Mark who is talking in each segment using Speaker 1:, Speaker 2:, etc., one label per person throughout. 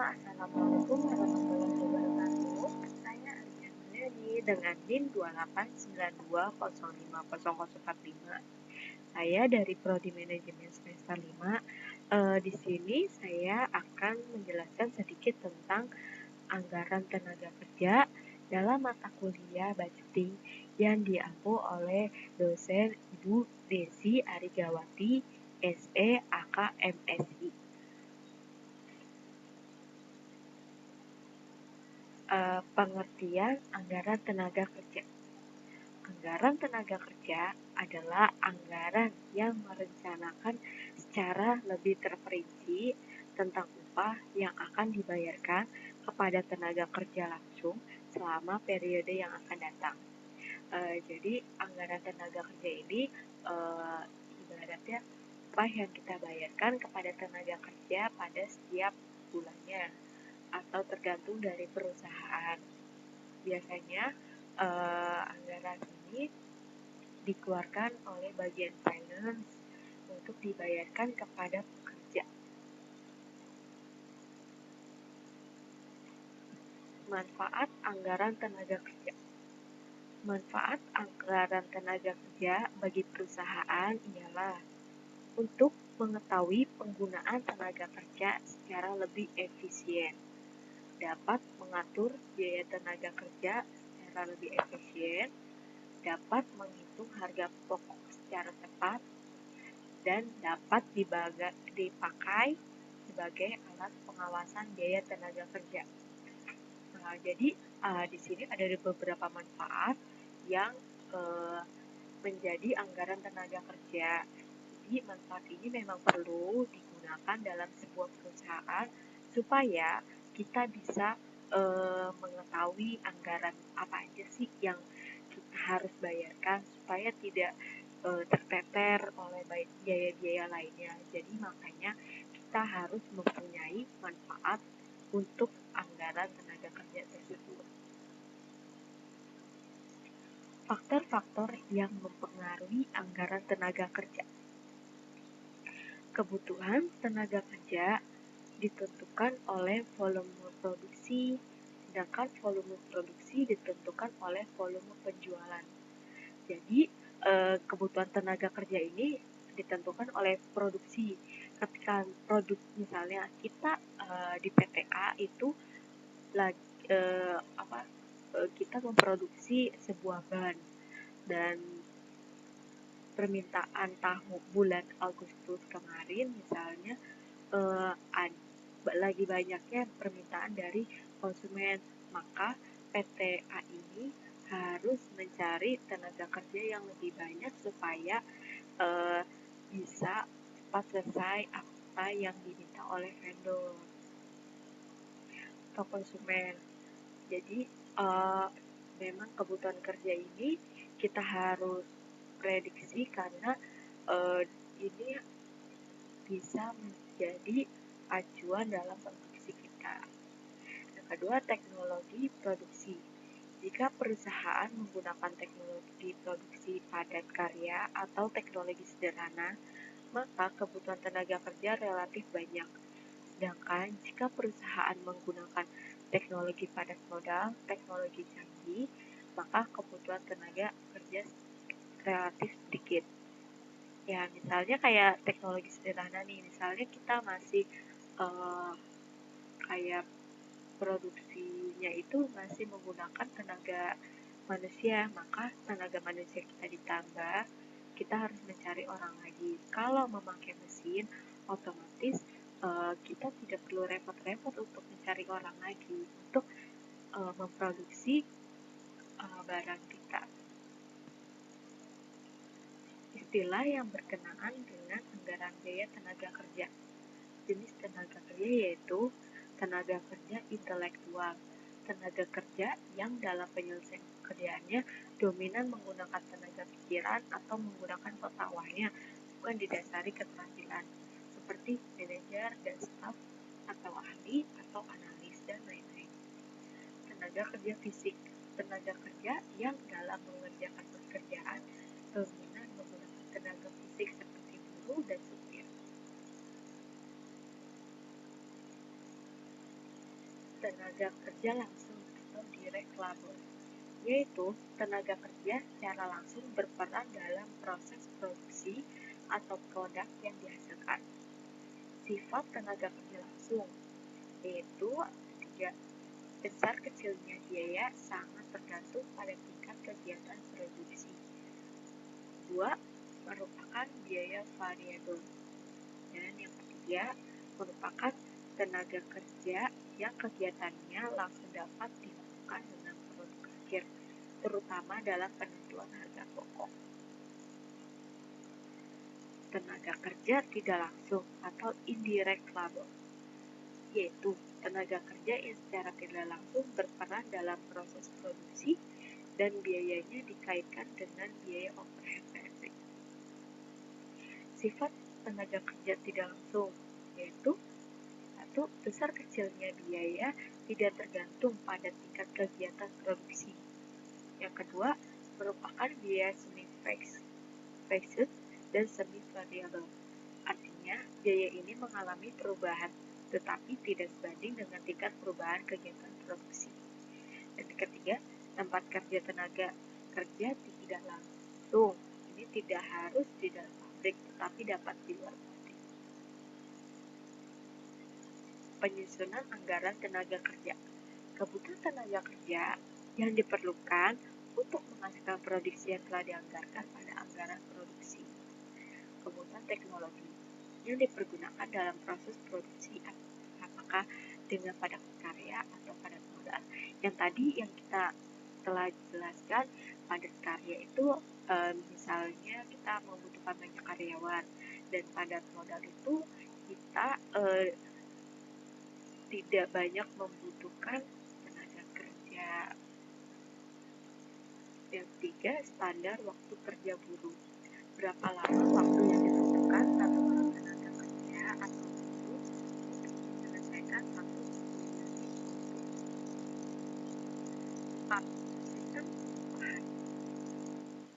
Speaker 1: Assalamualaikum warahmatullahi wabarakatuh. Saya Alia Mulyani dengan NIM 2892050045. Saya dari Prodi Manajemen semester 5. Di sini saya akan menjelaskan sedikit tentang anggaran tenaga kerja dalam mata kuliah budgeting yang diampu oleh dosen Ibu Desi Arigawati, SE AK MSI. Pengertian anggaran tenaga kerja. Anggaran tenaga kerja adalah anggaran yang merencanakan secara lebih terperinci tentang upah yang akan dibayarkan kepada tenaga kerja langsung selama periode yang akan datang. Jadi anggaran tenaga kerja ini ibaratnya upah yang kita bayarkan kepada tenaga kerja pada setiap bulannya atau tergantung dari perusahaan. Biasanya anggaran ini dikeluarkan oleh bagian finance untuk dibayarkan kepada pekerja. Manfaat anggaran tenaga kerja. Manfaat anggaran tenaga kerja bagi perusahaan ialah untuk mengetahui penggunaan tenaga kerja secara lebih efisien, dapat mengatur biaya tenaga kerja secara lebih efisien, dapat menghitung harga pokok secara tepat, dan dapat dipakai sebagai alat pengawasan biaya tenaga kerja. Jadi di sini ada beberapa manfaat yang menjadi anggaran tenaga kerja. Jadi manfaat ini memang perlu digunakan dalam sebuah perusahaan supaya kita bisa mengetahui anggaran apa aja sih yang kita harus bayarkan supaya tidak terteter oleh biaya-biaya lainnya. Jadi makanya kita harus mempunyai manfaat untuk anggaran tenaga kerja tersebut. Faktor-faktor yang mempengaruhi anggaran tenaga kerja. Kebutuhan tenaga kerja ditentukan oleh volume produksi, sedangkan volume produksi ditentukan oleh volume penjualan. Jadi kebutuhan tenaga kerja ini ditentukan oleh produksi. Ketika produk misalnya kita di PTA itu kita memproduksi sebuah ban dan permintaan bulan Agustus kemarin misalnya lagi banyaknya permintaan dari konsumen, maka PTA ini harus mencari tenaga kerja yang lebih banyak supaya bisa cepat selesai apa yang diminta oleh vendor atau konsumen. Jadi memang kebutuhan kerja ini kita harus prediksi karena ini bisa menjadi acuan dalam produksi kita. Yang kedua, teknologi produksi. Jika perusahaan menggunakan teknologi produksi padat karya atau teknologi sederhana, maka kebutuhan tenaga kerja relatif banyak. Sedangkan jika perusahaan menggunakan teknologi padat modal, teknologi canggih, maka kebutuhan tenaga kerja relatif sedikit. Ya, misalnya kayak teknologi sederhana nih, misalnya kita masih kayak produksinya itu masih menggunakan tenaga manusia, maka tenaga manusia kita ditambah, kita harus mencari orang lagi. Kalau memakai mesin, otomatis kita tidak perlu repot-repot untuk mencari orang lagi untuk memproduksi barang kita. Istilah yang berkenaan dengan anggaran biaya tenaga kerja. Jenis tenaga kerja yaitu tenaga kerja intelektual, tenaga kerja yang dalam penyelesaian pekerjaannya dominan menggunakan tenaga pikiran atau menggunakan otak-wahnya, bukan didasari keterampilan, seperti manajer dan staf atau ahli atau analis dan lain-lain. Tenaga kerja fisik, tenaga kerja yang dalam mengerjakan pekerjaan dominan menggunakan tenaga fisik seperti buruh dan supir. tenaga kerja langsung atau direct labor, yaitu tenaga kerja secara langsung berperan dalam proses produksi atau produk yang dihasilkan. Sifat tenaga kerja langsung yaitu tiga, besar kecilnya biaya sangat tergantung pada tingkat kegiatan produksi. 2. Merupakan biaya variabel. Dan yang ketiga, merupakan tenaga kerja yang kegiatannya langsung dapat dilakukan dengan produk akhir, terutama dalam penentuan harga pokok. Tenaga kerja tidak langsung atau indirect labor, yaitu tenaga kerja yang secara tidak langsung berperan dalam proses produksi dan biayanya dikaitkan dengan biaya overhead basic. Sifat tenaga kerja tidak langsung yaitu 1. Besar kecilnya biaya tidak tergantung pada tingkat kegiatan produksi. Yang kedua, merupakan biaya semi-fixed dan semi-variable. Artinya, biaya ini mengalami perubahan, tetapi tidak sebanding dengan tingkat perubahan kegiatan produksi. Dan ketiga, tempat kerja tenaga kerja tidak langsung. Ini tidak harus di dalam pabrik, tetapi dapat di luar pabrik. Penyusunan anggaran tenaga kerja. Kebutuhan tenaga kerja yang diperlukan untuk menghasilkan produksi yang telah dianggarkan pada anggaran produksi. Kebutuhan teknologi yang dipergunakan dalam proses produksi, apakah dengan padat karya atau padat modal. Yang tadi yang kita telah jelaskan, padat karya itu misalnya kita membutuhkan banyak karyawan, dan padat modal itu kita tidak banyak membutuhkan tenaga kerja. Yang ketiga, standar waktu kerja buruh. Berapa lama waktu yang dibutuhkan satu orang tenaga kerja atau buruh untuk menyelesaikan satu unit output. 4. Sistem pengupahan.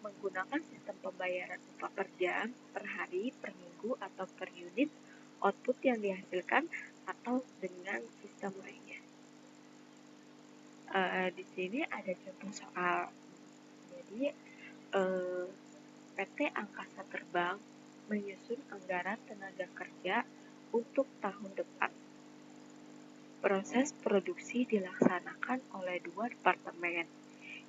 Speaker 1: Menggunakan sistem pembayaran upah per jam, per hari, per minggu, atau per unit output yang dihasilkan, atau dengan sistem lainnya. Di sini ada contoh soal. Jadi PT Angkasa Terbang menyusun anggaran tenaga kerja untuk tahun depan. Proses produksi dilaksanakan oleh 2 departemen,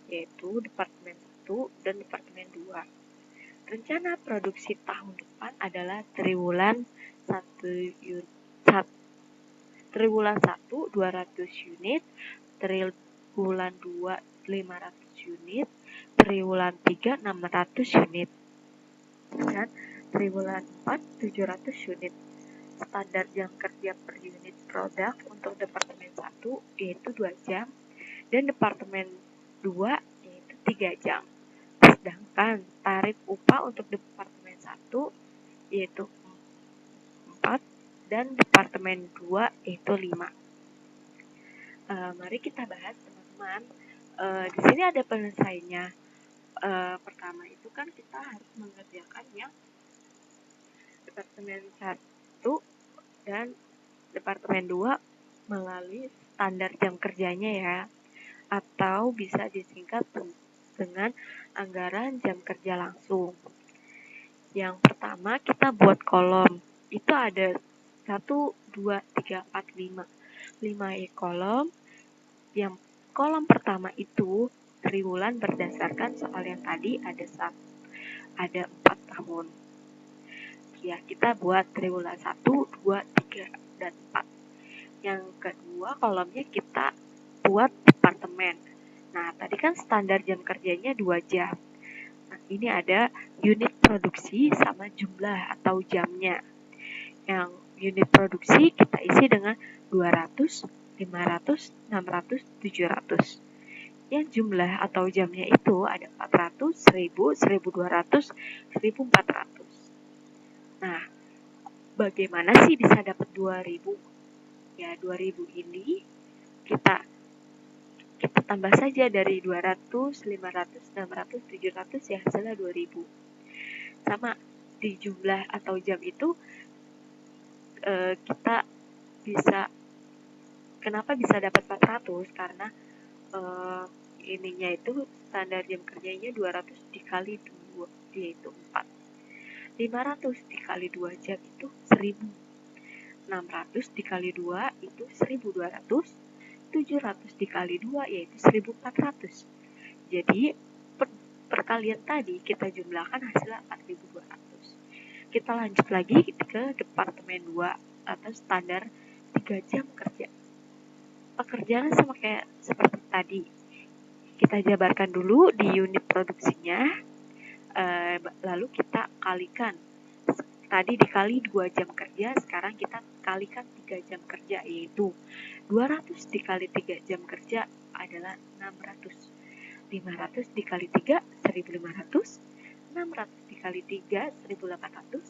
Speaker 1: yaitu Departemen 1 dan Departemen 2. Rencana produksi tahun depan adalah triwulan 1 200 unit, triwulan 2 500 unit, triwulan 3 600 unit, dan triwulan 4 700 unit. Standar jam kerja per unit produk untuk Departemen 1 yaitu 2 jam, dan Departemen 2 yaitu 3 jam. Sedangkan tarif upah untuk Departemen 1 yaitu 4, dan Departemen 2 yaitu 5. Mari kita bahas, teman-teman. Di sini ada penyelesaiannya. Pertama itu kan kita harus mengerjakan yang Departemen 1 dan Departemen 2 melalui standar jam kerjanya ya, atau bisa disingkat dengan anggaran jam kerja langsung. Yang pertama kita buat kolom. Itu ada 1, 2, 3, 4, 5 kolom. Yang kolom pertama itu triwulan berdasarkan soal yang tadi ada 4 tahun. Ya, kita buat triwulan 1, 2, 3, dan 4. Yang kedua kolomnya kita buat departemen. Nah, tadi kan standar jam kerjanya 2 jam. Nah, ini ada unit produksi sama jumlah atau jamnya. Yang unit produksi kita isi dengan 200, 500, 600, 700. Yang jumlah atau jamnya itu ada 400, 1000, 1200, 1400. Nah, bagaimana sih bisa dapat 2000? Ya, 2000 ini kita tambah saja dari 200, 500, 600, 700 ya hasilnya 2000. Sama di jumlah atau jam itu kita bisa Kenapa bisa dapat 400? Karena ininya itu standar jam kerjanya 200 dikali 2 yaitu 4. 500 dikali 2 jam itu 1000. 600 dikali 2 itu 1200. 700 dikali 2 yaitu 1400. Jadi perkalian tadi kita jumlahkan hasilnya 4200. Kita lanjut lagi ke departemen 2 atau standar 3 jam kerja. Pekerjaan sama kayak seperti tadi. Kita jabarkan dulu di unit produksinya, lalu kita kalikan. Tadi dikali 2 jam kerja, sekarang kita kalikan 3 jam kerja, yaitu 200 dikali 3 jam kerja adalah 600. 500 dikali 3, 1500. 600 dikali 3, 1800.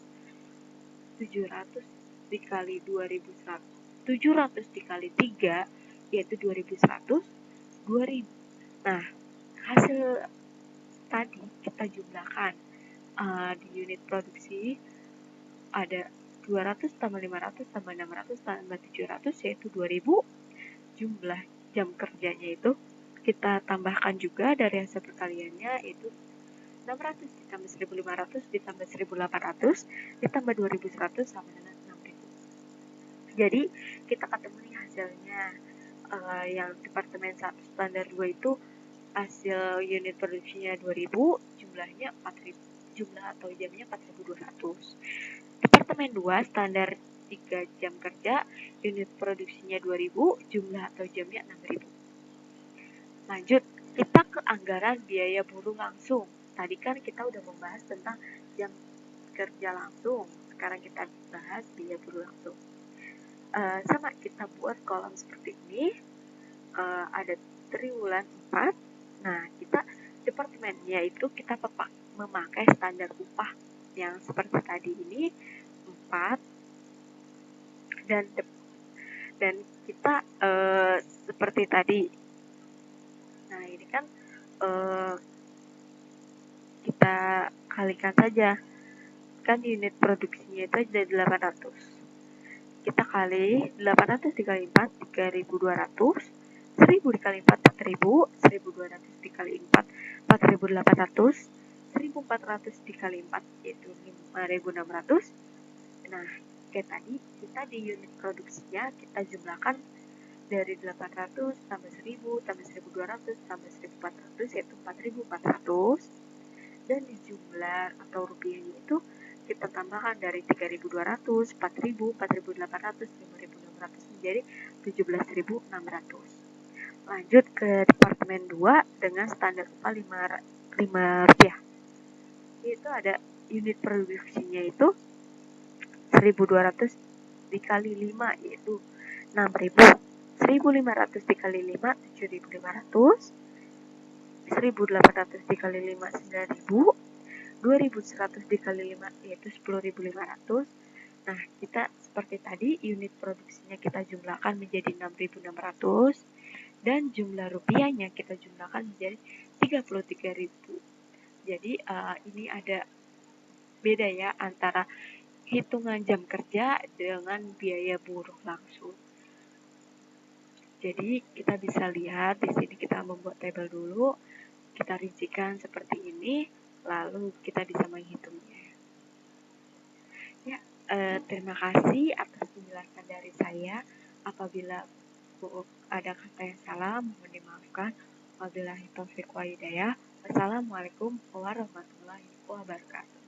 Speaker 1: 700 dikali 2100. 700 dikali 3 yaitu 2100. 2000. Nah, hasil tadi kita jumlahkan di unit produksi ada 200 tambah 500 tambah 600 tambah 700 yaitu 2000. Jumlah jam kerjanya itu kita tambahkan juga dari hasil perkaliannya, itu 600 ditambah 1500 ditambah 1800 ditambah 2100 sama dengan 6000. Jadi kita ketemu nih hasilnya. Yang departemen 1 standar 2 itu hasil unit produksinya 2000, jumlahnya 4000, jumlah atau jamnya 4200. Departemen 2 standar 3 jam kerja, unit produksinya 2000, jumlah atau jamnya 6000. Lanjut, kita ke anggaran biaya buruh langsung. Tadi kan kita udah membahas tentang jam kerja langsung, sekarang kita bahas biaya buruh langsung. Sama kita buat kolom seperti ini, ada triwulan 4. Nah, kita departemennya itu kita memakai standar upah yang seperti tadi ini 4, dan kita seperti tadi. Nah, ini kan kita kalikan saja, kan unit produksinya itu ada 800. Kita kali 800 dikali 4, 3200. 1000 dikali 4, 4000. 1200 dikali 4, 4800. 1400 dikali 4 yaitu 5600. Nah, kayak tadi kita di unit produksinya kita jumlahkan dari 800 tambah 1000 tambah 1200 tambah 1400 yaitu 4400. Dan di jumlah atau rupiahnya itu kita tambahkan dari 3200, 4000, 4800, 5600 menjadi 17600. Lanjut ke departemen 2 dengan standar upah 5 rupiah. Itu ada unit produksinya itu 1200 dikali 5 yaitu 6000. 1500 dikali 5 7500. 1800 dikali 5 9000. 2100 dikali 5 yaitu 10.500. Nah, kita seperti tadi unit produksinya kita jumlahkan menjadi 6.600 dan jumlah rupiahnya kita jumlahkan menjadi 33.000. Jadi ini ada beda ya antara hitungan jam kerja dengan biaya buruh langsung. Jadi kita bisa lihat di sini kita membuat tabel dulu, kita rincikan seperti ini, lalu kita bisa menghitungnya. Ya, terima kasih atas penjelasan dari saya. Apabila ada kata yang salah, mohon dimaafkan. Wabillahi taufiq wa hidayah. Wassalamualaikum warahmatullahi wabarakatuh.